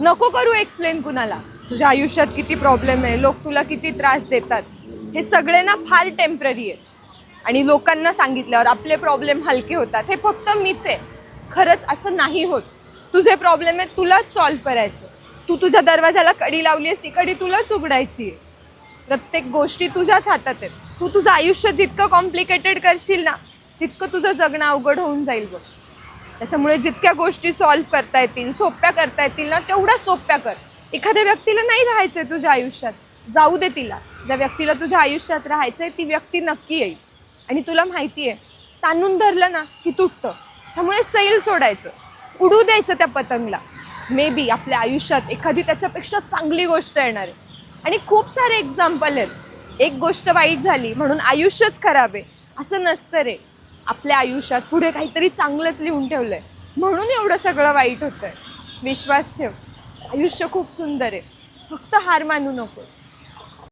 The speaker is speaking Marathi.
नको करू एक्सप्लेन कुणाला तुझ्या आयुष्यात किती प्रॉब्लेम आहे, लोक तुला किती त्रास देतात. हे सगळे ना फार टेम्पररी आहे. आणि लोकांना सांगितल्यावर आपले प्रॉब्लेम हलके होतात हे फक्त मिथ आहे. खरंच असं नाही होत. तुझे प्रॉब्लेम आहेत तुलाच सॉल्व्ह करायचं. तू तुझ्या दरवाजाला कडी लावली आहेस, ती कडी तुलाच उघडायची आहे. प्रत्येक गोष्टी तुझ्याच हातात आहेत. तू तुझं आयुष्य जितकं कॉम्प्लिकेटेड करशील ना तितकं तुझं जगणं अवघड होऊन जाईल बघ. त्याच्यामुळे जितक्या गोष्टी सॉल्व्ह करता येतील, सोप्या करता येतील ना तेवढ्या सोप्या कर. एखाद्या व्यक्तीला नाही राहायचंय तुझ्या आयुष्यात, जाऊ दे तिला. ज्या व्यक्तीला तुझ्या आयुष्यात राहायचंय ती व्यक्ती नक्की येईल. आणि तुला माहिती आहे ताणून धरलं ना की तुटतं. त्यामुळे सैल सोडायचं, उडू द्यायचं त्या पतंगला. मे बी आपल्या आयुष्यात एखादी त्याच्यापेक्षा चांगली गोष्ट येणार आहे. आणि खूप सारे एक्झाम्पल आहेत. एक गोष्ट वाईट झाली म्हणून आयुष्यच खराब आहे असं नसतं रे. आपल्या आयुष्यात पुढे काहीतरी चांगलंच लिहून ठेवलंय म्हणून एवढं सगळं वाईट होतंय. विश्वास ठेव, आयुष्य खूप सुंदर आहे. फक्त हार मानू नकोस.